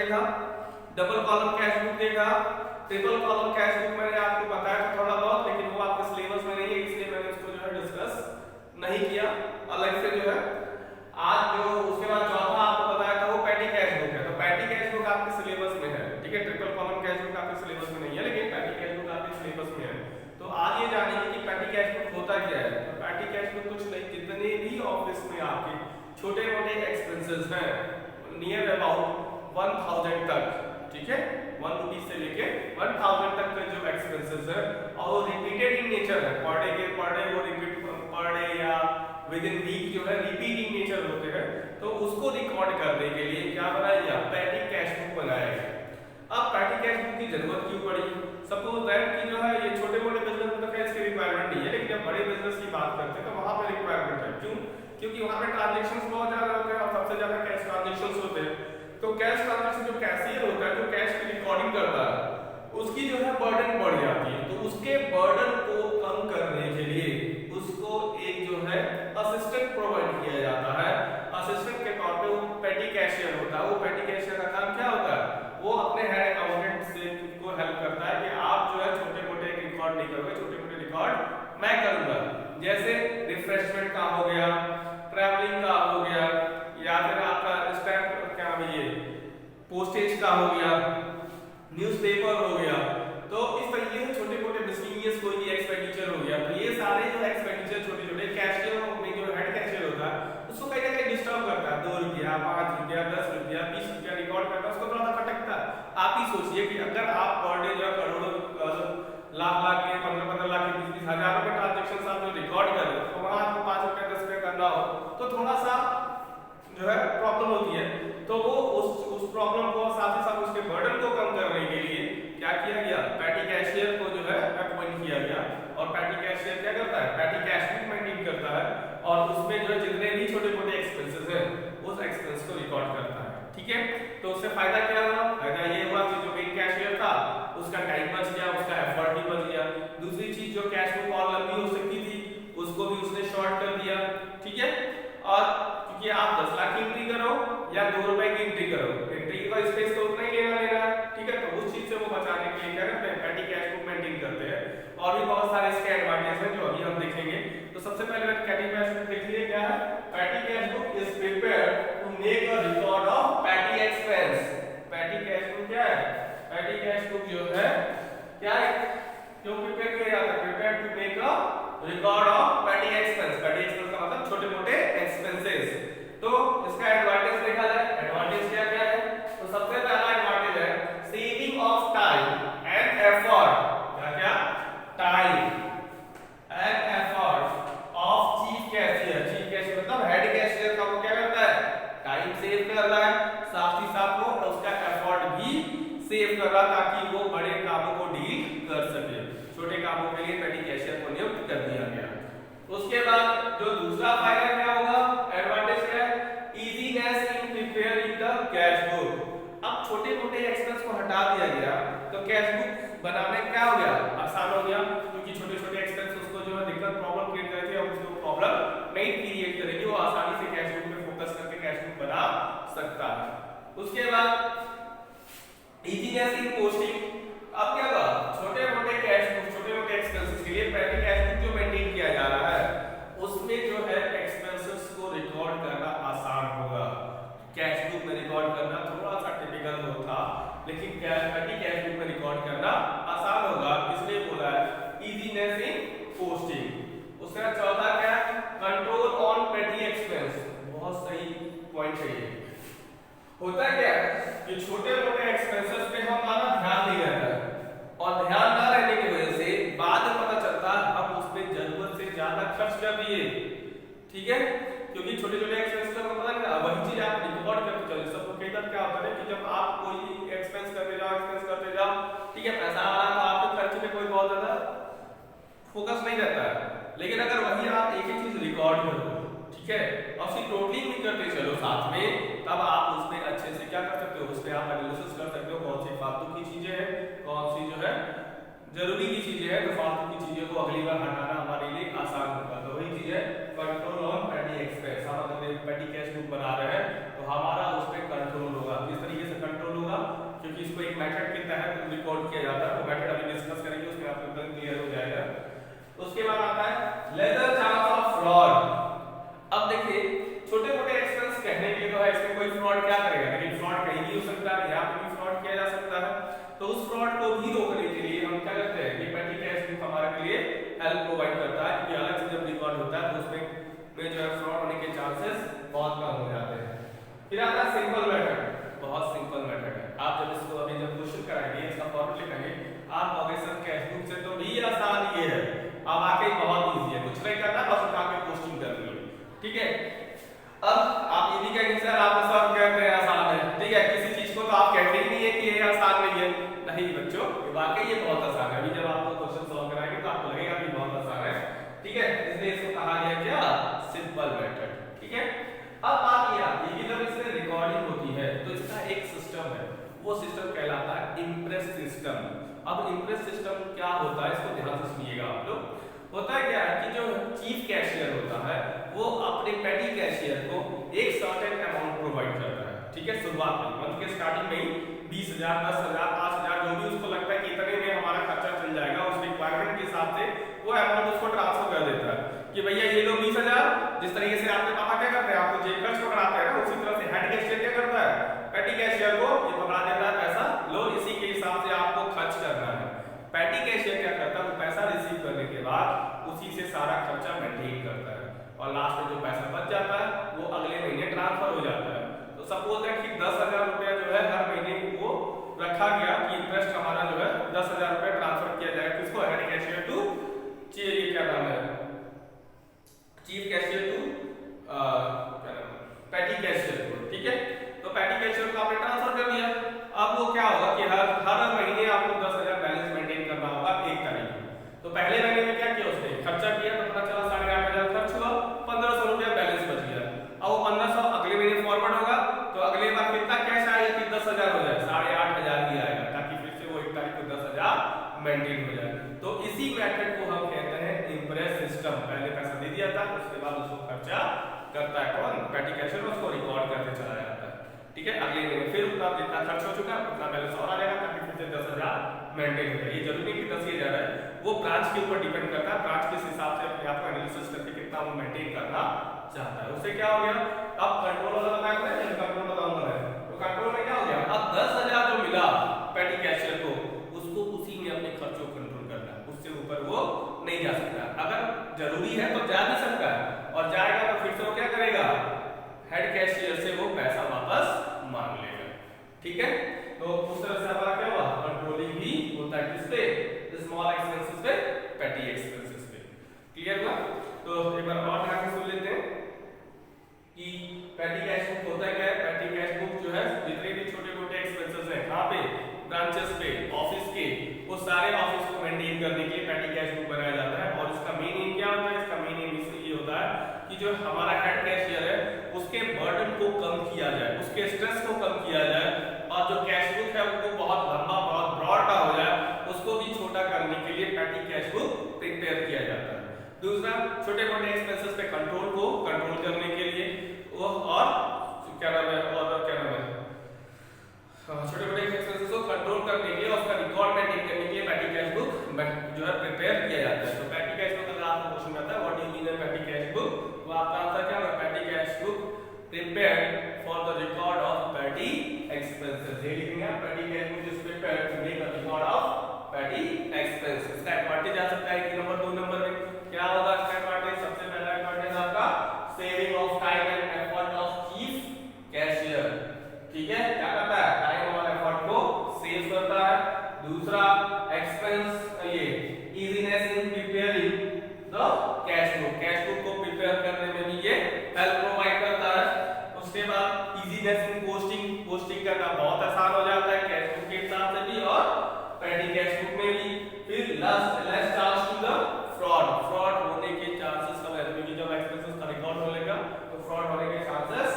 देगा, double column cash book देगा, triple column cash book मैंने आपको बताया था थोड़ा बहुत, लेकिन वो आपके सिलेबस में नहीं है, इसलिए मैंने उसको जो है डिस्कस नहीं किया अलग से जो है। आज जो उसके बाद चौथा आपको बताया था वो पैटी कैश बुक है, तो पैटी कैश बुक आपके सिलेबस में है, ठीक है। ट्रिपल कॉलम कैश बुक आपके सिलेबस में नहीं है, लेकिन पैटी कैश बुक आपके सिलेबस में है। तो आज ये जानेंगे कि पैटी कैश बुक होता क्या है। तो पैटी कैश बुक कुछ नहीं, जितने भी ऑफिस में आपके छोटे मोटे एक्सपेंसेस हैं नियर अबाउट 1000 तक, ठीक है, 1 रुपीज से लेके 1000 तक के जो एक्सपेंसेस है और वो रिपीटेड इन नेचर है, पर डे वो रिपीट पर डे या विद इन वीक जो है रिपीट इन नेचर होते हैं, तो उसको रिकॉर्ड करने के लिए क्या बनाया गया, पैटी कैश बुक बनाया गया। अब पैटी कैश बुक की जरूरत क्यों पड़ी? सपोज दैट कि जो है ये छोटे मोटे बिजनेस में तो कैश की रिक्वायरमेंट नहीं है, लेकिन जब बड़े बिजनेस की बात करते हैं तो वहां पे रिक्वायरमेंट है। क्यों? क्योंकि वहां पे ट्रांजैक्शंस बहुत ज्यादा होते हैं और सबसे ज्यादा कैश ट्रांजैक्शंस होते हैं। तो कैश ट्रांजैक्शन जो कैशियर होता है, जो कैश की रिकॉर्डिंग करता है, उसकी जो है बर्डन बढ़ जाती है। तो उसके बर्डन को कम करने के लिए उसको एक जो है असिस्टेंट प्रोवाइड किया जाता है। असिस्टेंट के तौर पे वो पैटी कैशियर होता है। वो पैटी कैशियर का काम क्या होता है? वो अपने हेड अकाउंटेंट से को हेल्प करता है कि आप जो है छोटे मोटे रिकॉर्ड नहीं करोगे, छोटे मोटे रिकॉर्ड मैं करूंगा। जैसे रिफ्रेशमेंट का हो गया, ट्रैवलिंग का हो गया, या फिर आपका स्टैम्प क्या ये पोस्टेज का हो गया, न्यूज़पेपर हो गया। तो इस तरीके से छोटे मोटे मिसलेनियस कोई भी एक्सपेंडिचर हो गया। तो ये सारे जो एक्सपेंडिचर छोटे छोटे कैशियर में जो हेड कैशियर होता है उसको कहीं ना कहीं डिस्टर्ब करता है। 2 रुपया, 5 रुपया, 10 रुपया, 20 रुपया रिकॉर्ड करता है, उसको थोड़ा सा खटकता है। आप ही सोचिए कि अगर आप पर डे जो है करोड़ों लाख के 15 लाख के 20 हजारों के ट्रांजेक्शन आप जो रिकॉर्ड कर रहे हो, तो वहां आपको 5 रुपया 10 रुपया करना हो तो थोड़ा सा जो है प्रॉब्लम होती है। तो वो उस प्रॉब्लम को साथ ही साथ उसके बर्डन को कम करने के लिए क्या किया गया, पैटी कैशियर को जो है अपॉइंट किया गया। और पैटी कैशियर क्या करता है, पैटी कैश बुक मेंटेन करता है और उसमें जो है जितने भी छोटे मोटे एक्सपेंसेस हैं उस एक्सपेंस को रिकॉर्ड करता है, ठीक है। तो उससे फायदा क्या हुआ? फायदा ये हुआ कि जो मेन कैशियर था उसका टाइम बच गया, उसका एफर्ट भी बच गया। दूसरी चीज, जो कैश बुक और लंबी हो सकती थी उसको भी उसने शॉर्ट कर दिया, ठीक है। और क्योंकि आप 10 लाख की एंट्री करो या 2 रुपए की एंट्री करो, एंट्री का स्पेस तो उतना ही लेना है, ठीक है। तो उस चीज से वो बचाने के लिए क्या करते हैं, पैटी कैश बुक मेंटेन करते हैं। और भी बहुत सारे इसके एडवांटेज हैं जो अभी हम देखेंगे। तो सबसे पहले पैटी कैश बुक देखिए क्या है। Petty cash book is prepared to make a record of petty expense. Petty cash book क्या है? पैटी कैश बुक जो है क्या है, क्यों प्रिपेयर किया जाता है? Prepared to make a record of petty expense. Petty expense का मतलब छोटे मोटे एक्सपेंसेस। तो इसका एडवांटेज देखा जाए, एडवांटेज क्या क्या है? तो सबसे पहला एडवांटेज है saving of time and effort. क्या क्या? Time and effort of chief cashier. Chief cashier मतलब हेड कैशियर का वो क्या करता है, टाइम सेव कर रहा है, साथ ही साथ वो उसका एफर्ट भी सेव कर रहा है ताकि वो बड़े कामों को डील कर सके। छोटे कामों के लिए पैटी कैशियर को नियुक्त कर दिया गया। उसके बाद जो दूसरा फायदा क्या होगा, एडवांटेज क्या है? Easiness in preparing the cash book. अब छोटे मोटे एक्सपेंस को हटा दिया गया तो कैश बुक बनाने क्या हो गया, आसान हो गया। क्योंकि छोटे छोटे एक्सपेंस उसको जो है दिक्कत प्रॉब्लम क्रिएट करती है, उसको प्रॉब्लम नहीं क्रिएट करेगी, वो आसानी से कैश बुक पे फोकस करके कैश बुक बना सकता है। उसके बाद इजीनेस इन पोस्टिंग। अब क्या हुआ, छोटे मोटे कैश बुक, छोटे मोटे एक्सपेंसेस के लिए पैटी कैश बुक जो मेंटेन किया जा रहा है उसमें जो है एक्सपेंसेस को रिकॉर्ड करना आसान होगा। कैश बुक में रिकॉर्ड करना थोड़ा सा टिपिकल होता, लेकिन पैटी कैश बुक में रिकॉर्ड करना आसान होगा, इसलिए बोला है इजीनेस इन पोस्टिंग। उसका चौथा क्या है, कंट्रोल ऑन पैटी एक्सपेंस। बहुत सही पॉइंट है ये। होता क्या है कि छोटे मोटे एक्सपेंसेस पे हमारा ध्यान नहीं रहता है और ध्यान ना रहने की वजह से बाद में पता चलता है हम उस पे जरूरत से ज्यादा खर्च कर दिए, ठीक है। क्योंकि छोटे छोटे एक्सपेंसेस को पता नहीं था, वही चीज आप रिकॉर्ड करते चले। सबको कई बार क्या होता है कि जब आप कोई एक्सपेंस करते जाओ, ठीक है, पैसा आ रहा तो आपके खर्च में कोई बहुत ज्यादा फोकस नहीं रहता है। लेकिन अगर वही आप एक ही चीज रिकॉर्ड करो, ठीक है, और फिर टोटलिंग भी करते चलो साथ में, तब आप उसमें अच्छे से क्या कर सकते हो, उसमें आप एनालिसिस कर सकते हो कौन सी फालतू की चीजें हैं, कौन सी जो है जरूरी की चीजें हैं। तो फालतू की चीजों को अगली बार हटाना हमारे लिए आसान होगा। तो वही चीज है कंट्रोल ऑन पैटी एक्सपेंस। हम अगर पैटी कैश बुक बना रहे हैं तो हमारा उस पर कंट्रोल होगा। किस तरीके से कंट्रोल होगा, तो उस फ्रॉड को भी रोकने के लिए हम क्या करते हैं, ये पेटी कैश बुक हमारे लिए हेल्प प्रोवाइड करता है, क्योंकि अलग से जब रिकॉर्ड होता है तो उसमें जो है फ्रॉड होने के चांसेस बहुत कम हो जाते हैं। फिर आता है सिंपल मेथड, बहुत सिंपल मेथड है। आप जब इसको अभी जब क्वेश्चन कराएंगे, इसका फॉर्मूला लिखेंगे, आप कहोगे सर कैश बुक से तो भी आसान ये है, अब आके बहुत इजी है, कुछ नहीं करना, बस उठा के पोस्टिंग कर लो, ठीक है। अब आप ये भी कहेंगे सर आप सब कहते हैं आसान है, ठीक है, किसी चीज को तो आप कहते ही नहीं है कि ये आसान नहीं है। नहीं बच्चों, वाकई ये बहुत आसान है। अभी जब आपको क्वेश्चन सॉल्व कराएंगे तो आपको लगेगा कि बहुत आसान है, ठीक है, इसलिए इसको कहा गया क्या, सिंपल मेथड, ठीक है। अब बात ये आती है कि जब इसमें रिकॉर्डिंग होती है तो इसका एक सिस्टम है, वो सिस्टम कहलाता है इम्प्रेस सिस्टम। अब इम्प्रेस सिस्टम क्या होता है, इसको ध्यान से सुनिएगा आप लोग। होता है क्या है कि जो चीफ कैशियर होता है वो अपने पेटी कैशियर को एक सर्टेन अमाउंट प्रोवाइड करता है, ठीक है। शुरुआत में मंथ के स्टार्टिंग में ही 20,000, 10,000, 5,000 जो भी उसको लगता है कि इतने में हमारा खर्चा चल जाएगा, उस रिक्वायरमेंट के हिसाब से वो अमाउंट उसको ट्रांसफर कर देता है कि भैया ये लो 20,000। जिस तरीके से आपके पापा क्या करते हैं, आपको जेब खर्च पकड़ाते हैं ना, उसी तरह से हेड कैशियर क्या करता है, पेटी कैशियर को ये पकड़ा देता है पैसा, लो इसी के हिसाब से आपको खर्च करना है। पेटी कैशियर क्या करता है, वो पैसा रिसीव करने के बाद उसी से सारा खर्चा मेंटेन करता है, और लास्ट में जो पैसा बच जाता है वो अगले महीने ट्रांसफर हो जाता है। तो सपोज दैट कि 10,000 रुपया जो है हर महीने को रखा गया कि इंटरेस्ट हमारा जो है 10,000 रुपया ट्रांसफर किया जाएगा, किसको, हेड कैशियर टू ये क्या नाम है, चीफ कैशियर टू क्या नाम है, पेटी कैशियर को, ठीक है। तो पेटी कैशियर को आपने ट्रांसफर कर दिया। अब वो क्या होगा कि हर महीने आपको 10,000 बैलेंस मेंटेन करना होगा 1 तारीख को। तो पहले महीने में क्या किया उसने, खर्चा किया तो पता चला 8,500 खर्च हुआ, 1,500 रुपया बैलेंस बच गया। अब वो 1,500 अगले महीने फॉरवर्ड होगा तो अगले बार कितना कैश आएगा कि 10,000 हो जाए, 8,500 ही आएगा, ताकि फिर से वो 1 तारीख को 10,000 मेंटेन हो जाए। तो इसी मेथड को हम कहते हैं इम्प्रेस सिस्टम। पहले पैसा दे दिया था, उसके बाद उसको खर्चा करता है कौन, पेटी कैशियर, उसको रिकॉर्ड करते चला जाता है, ठीक है। अगले महीने फिर उतना जितना खर्च हो चुका उतना बैलेंस और आ जाएगा, ताकि फिर से 10,000 मेंटेन हो जाए। ये जरूरी नहीं कि 10,000 है, वो ब्रांच के ऊपर डिपेंड करता है, ब्रांच किस हिसाब से अपने आप को एनालिसिस करके कितना वो मेंटेन करना चाहता है। उससे क्या हो गया, अब कंट्रोल वाला बताया था, ये कंट्रोल बताऊंगा मैं। तो कंट्रोल में क्या हो गया, अब 10,000 जो मिला पेटी कैशियर को, उसको उसी में अपने खर्चों को कंट्रोल करना है, उससे ऊपर वो नहीं जा सकता। अगर जरूरी है तो जा भी सकता है, और जाएगा तो फिर से वो क्या करेगा, हेड कैशियर से वो पैसा वापस मांग लेगा, ठीक है। तो उस तरह से हमारा क्या हुआ, कंट्रोलिंग भी होता है किस पे, स्मॉल एक्सपेंसेस पे, पेटी एक्सपेंसेस पे, क्लियर हुआ। तो एक बार और ध्यान से सुन लेते हैं कि पेटी कैश बुक होता है क्या है। पेटी कैश बुक जो है जितने भी छोटे मोटे एक्सपेंसेस हैं, कहां पे, ब्रांचेस पे, ऑफिस के, वो सारे ऑफिस को मेंटेन करने के लिए पेटी कैश बुक बनाया जाता है। और इसका मेन एम क्या होता है, इसका मेन एम ये होता है कि जो हमारा हेड कैशियर है उसके बर्डन को कम किया जाए, उसके स्ट्रेस को कम किया जाए, और जो कैश बुक है वो बहुत लंबा, बहुत ब्रॉड ना हो जाए, उसको भी छोटा करने के लिए पेटी कैश बुक प्रिपेयर किया जाता है। दूसरा, छोटे मोटे एक्सपेंसेस पे कंट्रोल को कंट्रोल करने के लिए वो, और क्या नाम है, और क्या नाम है, छोटे मोटे एक्सपेंसेस को कंट्रोल करने के लिए, उसका रिकॉर्ड मेंटेन करने के लिए पेटी कैश बुक जो है प्रिपेयर किया जाता है। तो पेटी कैश बुक अगर आपको क्वेश्चन आता है what do you mean by petty cash book, तो आपका आंसर क्या होगा, petty cash book prepared for the record of petty expenses. ये लिखेंगे, petty cash book is prepared to make a record of petty expenses. इसका advantage आ सकता है कि नंबर 2 नंबर में क्या होगा इसका एडवांटेज, सबसे पहला एडवांटेज आपका saving of time and effort of chief cashier, ठीक है, क्या करता है, टाइम और एफर्ट को सेव करता है। दूसरा, एक्सपेंस ये easiness in preparing the cash book, cash book को प्रिपेयर करने में भी ये हेल्प प्रोवाइड करता है। उसके बाद इजीनेस इन पोस्टिंग करना बहुत आसान हो जाता है कैश बुक के हिसाब से भी और पेटी कैश बुक में भी। फिर less chance to the fraud होने के चांसेस कम रहते हैं, क्योंकि जब एक्सपेंसेस का रिकॉर्ड हो लेगा तो फ्रॉड होने के चांसेस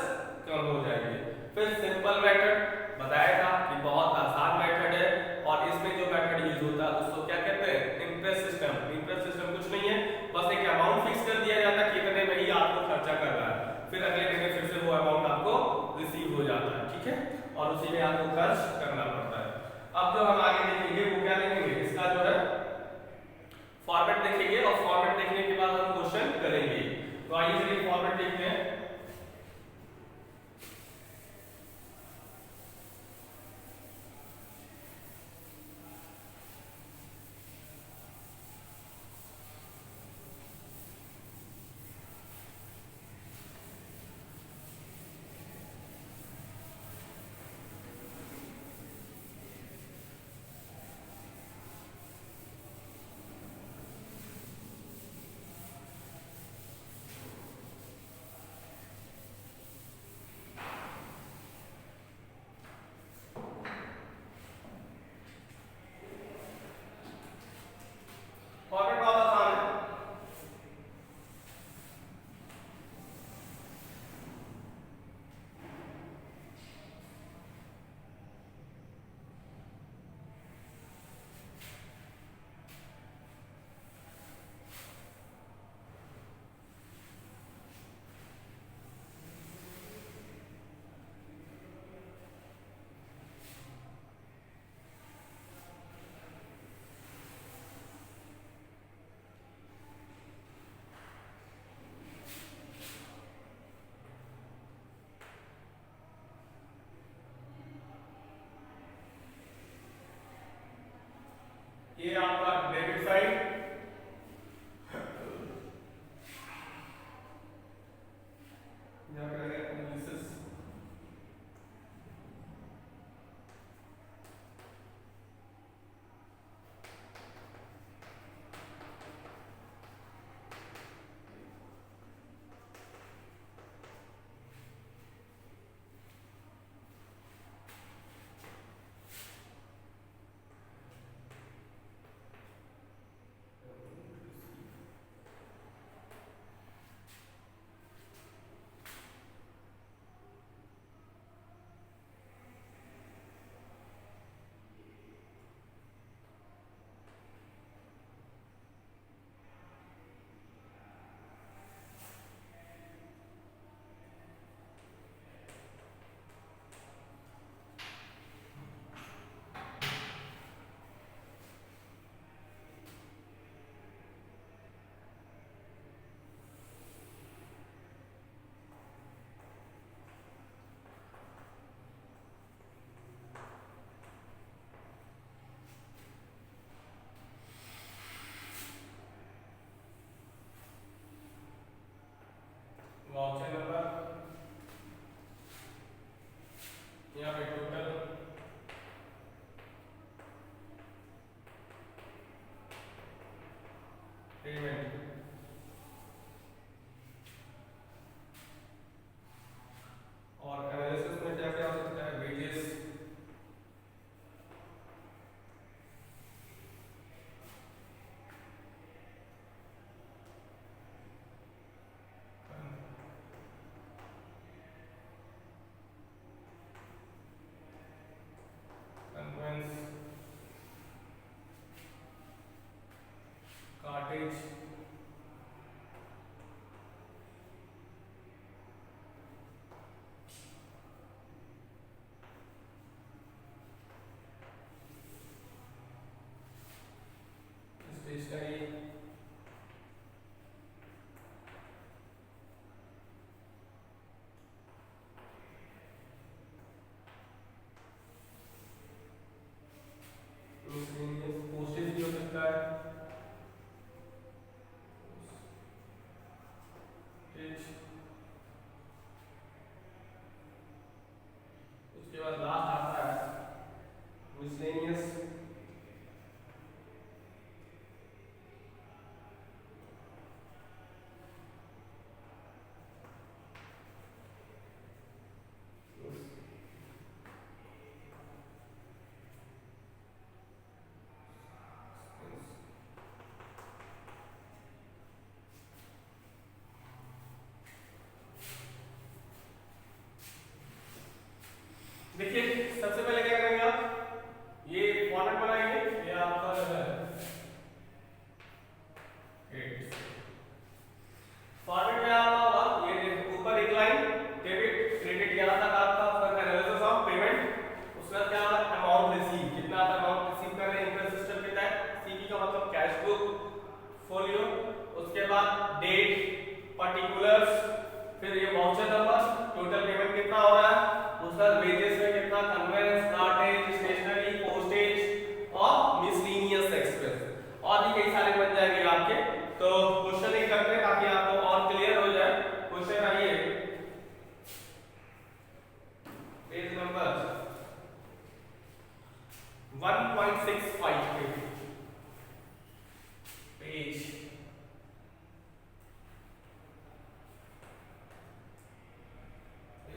कम हो जाएंगे। फिर सिंपल मेथड बताया था कि बहुत आसान मेथड है, और इसमें जो मेथड यूज होता है उसको क्या कहते हैं, इम्प्रेस सिस्टम। इम्प्रेस सिस्टम कुछ नहीं है, बस एक अमाउंट फिक्स कर दिया जाता है कि इतने में ही आपको खर्चा करना है, फिर अगले महीने फिर से वो अमाउंट आपको रिसीव हो जाता है, ठीक है, और उसी में आपको खर्च करना पड़ता है। अब जो हम आगे देखेंगे वो क्या देखेंगे, इसका जो है फॉर्मेट देखेंगे, और फॉर्मेट देखने के बाद हम क्वेश्चन करेंगे। तो आइए चलिए फॉर्मेट देखते हैं। ये आपका डेबिट साइड, यहाँ पे रहेगा एनालिसिस। वाउचर नंबर, यहाँ पे टोटल, पेमेंट, और एनालिसिस में क्या क्या हो सकता है, wages, conveyance, cartage, stationery, postage भी हो सकता है, उसके बाद लास्ट आता है मिसलेनियस, देखिए सबसे पहले क्या करेंगे आप, ये फॉर्मेट बनाएंगे, ये आपका जो है फॉर्मेट में आपका होगा, ये ऊपर एक लाइन डेबिट क्रेडिट यहाँ तक आपका, उसका एनालिसिस ऑफ पेमेंट, उसका क्या अमाउंट रिसीव, कितना अमाउंट रिसीव कर रहे हैं इंटरेस्ट सिस्टम के तहत, सीपी का मतलब कैश बुक फोलियो, उसके बाद डेट, पर्टिकुलर्स, फिर ये वाउचर नंबर, टोटल पेमेंट कितना हो रहा है, उसका वेजेस में कितना, कन्वेंस, कार्टेज, स्टेशनरी, पोस्टेज और मिसलेनियस एक्सपेंस, और भी कई सारे बन जाएंगे आपके। तो क्वेश्चन एक करते हैं ताकि आपको और क्लियर हो जाए। क्वेश्चन आइए, पेज नंबर 1.65 पे, पेज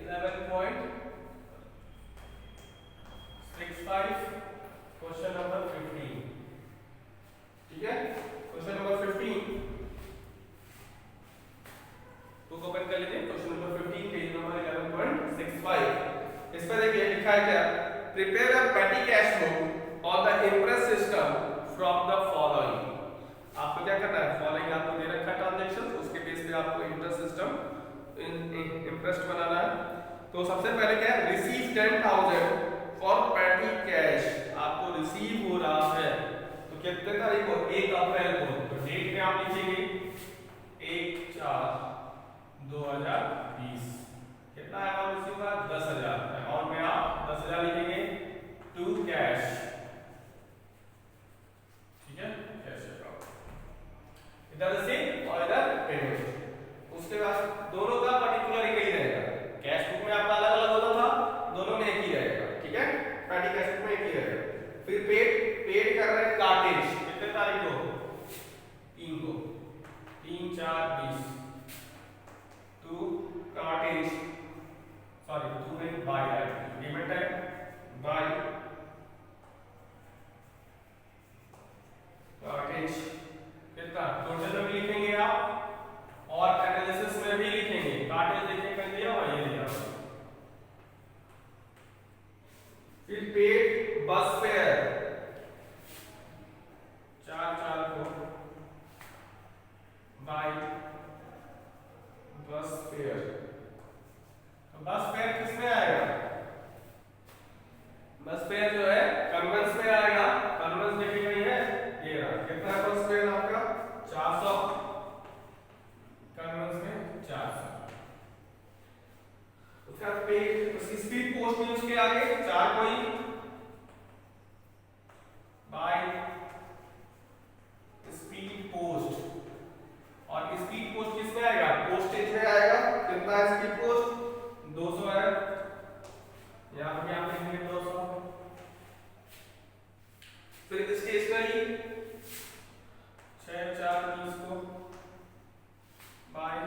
11.65, क्वेश्चन नंबर 15। ठीक है, क्वेश्चन नंबर 15 तो ओपन कर लीजिए। Question number 15 page number 11.65। इस पर देखिए लिखा है क्या, प्रिपेयर अ पेटी cash book on the impress system from the following. आपको क्या करना है, फॉलोइंग आपको दे रखा है ट्रांजैक्शन, उसके बेस पे आपको इंटरेस्ट सिस्टम इंटरेस्ट बनाना है। तो सबसे पहले क्या है, रिसीव 10,000 फॉर पेटी कैश, आपको रिसीव हो रहा है तो कितने तारीख को, 1 अप्रैल को, तो डेट में आप लिखेंगे 1/4/2020, कितना अमाउंट रिसीव हुआ, 10,000, अमाउंट में आप 10,000 लिखेंगे, टू कैश फिर पेड कर रहे हैं कार्टेज, कितने तारीख को? 3 को, 3 4 20 टू कार्टेज, सॉरी टू नहीं बाय है, पेमेंट है बाय कार्टेज, कितना टोटल में भी लिखेंगे आप और एनालिसिस में भी लिखेंगे। कार्टेज देखिए कर दिया और ये दिया। फिर पेड बस फेयर 4 4 को बाय बस फेयर। तो बस फेयर किसमें आएगा? बस फेयर जो है कन्वेंस में आएगा। कन्वेंस देखिए नहीं है, ये रहा। कितना बस फेयर आपका? 400, कन्वेंस में 400। उसका पेड उसकी स्पीड पोस्ट में उसके आगे 4 कोई बाय स्पीड पोस्ट, और स्पीड पोस्ट किसमें आएगा? पोस्टेज में आएगा। कितना है स्पीड पोस्ट? 200 है, यहां पे आप लिखेंगे 200। फिर स्टेशनरी 6 4 20 को बाय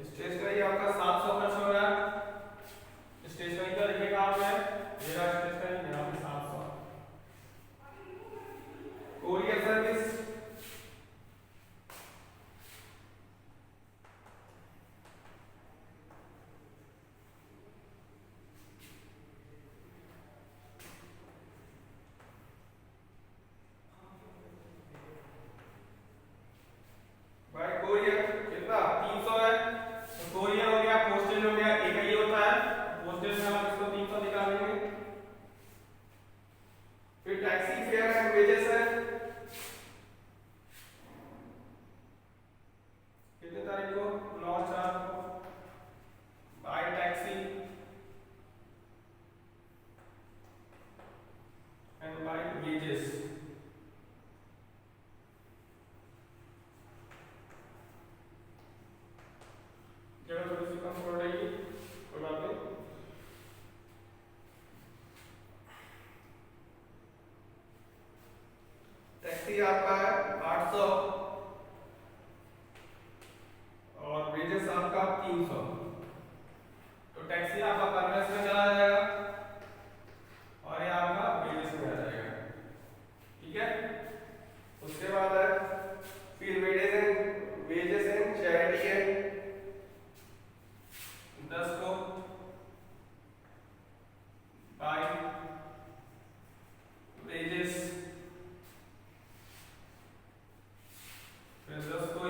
स्टेशनरी आपका 700 खर्च हो रहा है। स्टेशनरी का देखिएगा आपने ये रहा स्टेशनरी, यहाँ पे 700। कोरियर सर्विस भाई कोरियर कितना? 300 है। तो कोरियर हो गया, पोस्टेज हो गया, एक ही होता है पोस्टेज में आप इसको 300 निकालेंगे। फिर टैक्सी फेयर एंड वेजेस है, कितने तारीख को? 9 4 को by taxi and by wages. जगह थोड़ी सी कम पड़ रही है, कोई बात नहीं। टैक्सी आपका है 800 और वेजेस आपका 300। तो टैक्सी आपका कन्वेंस में चला जाएगा और ये आपका वेजेस में आ जाएगा, ठीक है। उसके बाद है फिर वेजेस एंड चैरिटी है 10 को बाय वेजेस, फिर 10 को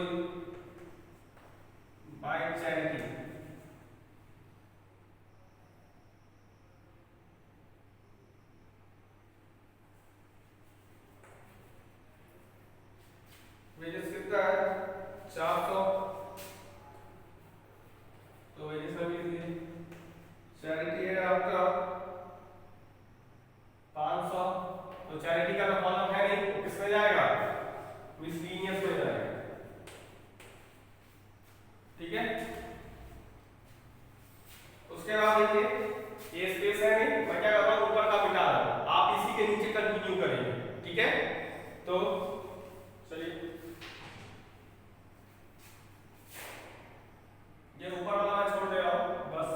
बाय चैरिटी। वेजेस कितना है? 400, तो वेजेस में भी चैरिटी है आपका 500। तो चैरिटी का तो कॉलम है नहीं, तो किसमें जाएगा? मिसलेनियस में जाएगा, ठीक है। उसके बाद देखिए ये स्पेस है नहीं, मैं क्या कर रहा हूं ऊपर का मिटा रहा हूं, आप इसी के नीचे कंटिन्यू करेंगे, ठीक है। तो चलिए ये ऊपर वाला मैं छोड़ दे रहा हूं, बस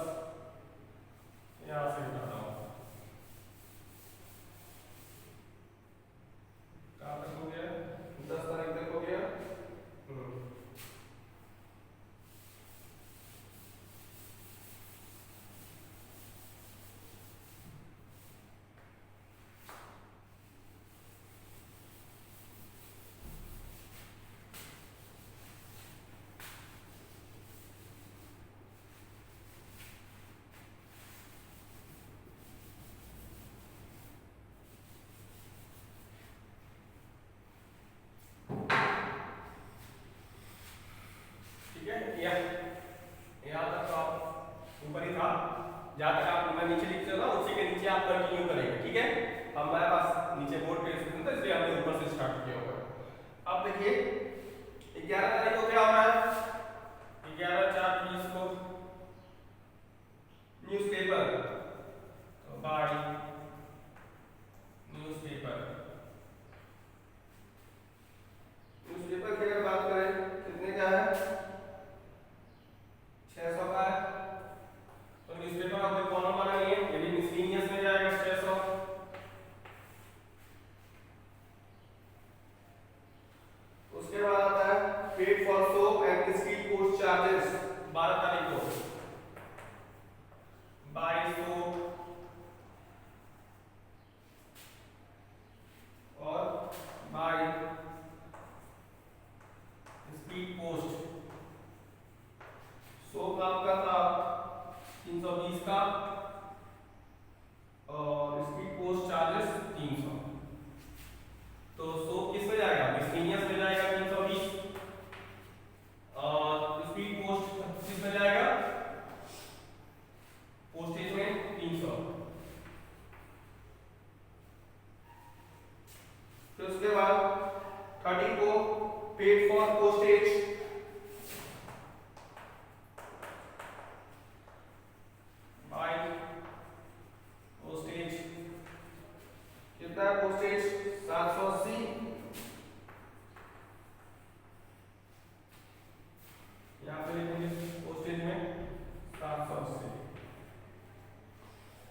यहां से मिटा रहा हूं। कहां तक हो गया? 10 तारीख तक हो गया। यहाँ तक तो आप ऊपर ही था, जहाँ तक आप मैं नीचे लिख रहा उसी के नीचे आप कंटिन्यू करेंगे, ठीक है। हमारे पास नीचे बोर्ड पे था इसलिए हमने ऊपर से स्टार्ट किया होगा। अब देखिए 11 तारीख को क्या हो रहा है? 11 4 20 को 320 का, और स्पीड पोस्ट चार्जेस 300। तो सोप किस में जाएगा, मिसलेनियस में जाएगा 320, और स्पीड पोस्ट किस में जाएगा, पोस्टेज में 300। फिर उसके बाद 30 को paid for postage, by postage कितना है, पोस्टेज 780, यहाँ पे लिखेंगे पोस्टेज में 780।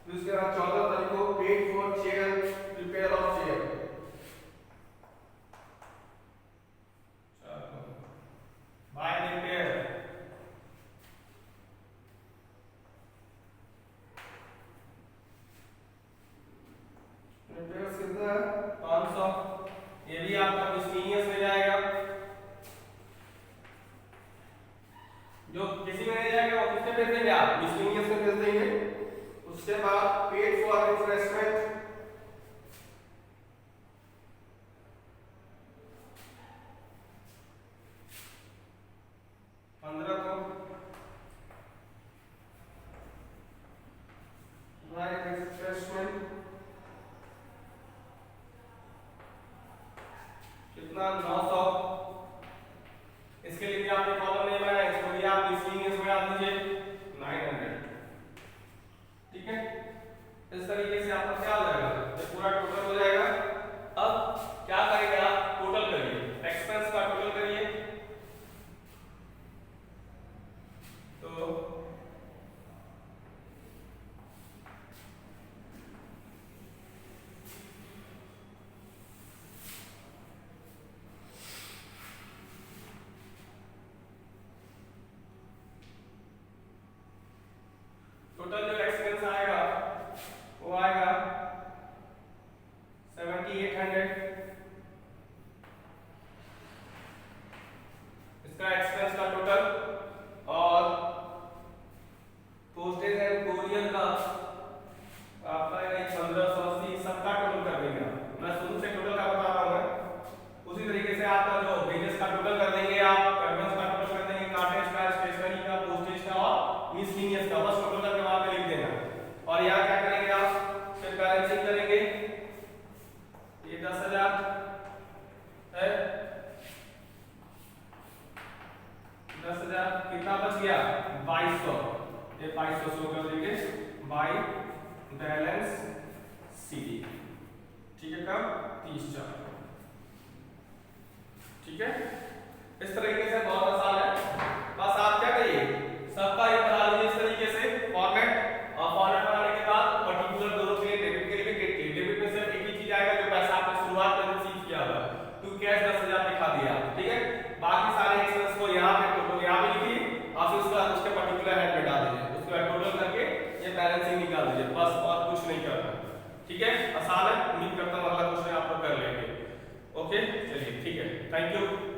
फिर उसके बाद 14 तारीख को paid for chair, repair of chair, by repair, repair कितना है 500, ये भी आपका मिसलेनियस में जाएगा। जो किसी में नहीं जाएगा वो किसमें भेज देंगे आप, मिसलेनियस में भेज देंगे। उसके बाद पेड फॉर रिफ्रेशमेंट, कितना 900। इसके लिए भी आपने कॉलम नहीं बनाया, इसको भी आप मिसलेनियस में डाल दीजिए 900। ठीक है, इस तरीके से आपका क्या हो जाएगा, ये पूरा टोटल हो जाएगा। अब क्या करेंगे आप, टोटल करिए, एक्सपेंस का टोटल करिए। तो टोटल जो एक्सपेंस आएगा वो आएगा 7800। इसका एक्सपेंस का टोटल, और पोस्टेज एंड कोरियर का आपका 1580, सबका टोटल कर देंगे। मैं शुरू से टोटल का बता रहा हूँ, उसी तरीके से आपका जो वेजेस का टोटल कर देंगे, आप कन्वेंस का टोटल कर देंगे, कार्टेज का, स्टेशनरी का, पोस्टेज का और मिसलेनियस का, बस टोटल करके वहां पे लिख देना। और यहाँ क्या करेंगे आप, फिर बैलेंसिंग करेंगे। ये 10,000 है, 10,000 कितना बच गया 2200, ये 2200 शो कर देंगे बाय बैलेंस सी। ठीक है, कब 30/4। ठीक है, इस तरीके से बहुत आसान है। बस आप क्या करिए, सबका ये बना लीजिए इस तरीके से फॉर्मेट, और फॉर्मेट बनाने के बाद पर्टिकुलर दोनों के लिए, डेबिट के लिए भी, क्रेडिट के लिए। डेबिट में सिर्फ एक ही चीज आएगा, जो पैसा आपने शुरुआत में रिसीव किया होगा, टू कैश 10,000 दिखा दिया। ठीक है, बाकी सारे एक्सपेंस को यहाँ पे टोटल यहाँ पे लिखिए, और फिर उसके बाद उसके पर्टिकुलर हेड में डाल दीजिए, उसके बाद टोटल करके ये बैलेंसिंग निकाल दीजिए, बस और कुछ नहीं करना। ठीक है, आसान है, उम्मीद करता हूँ अगला क्वेश्चन आप लोग कर लेंगे। ओके, चलिए ठीक है, थैंक यू।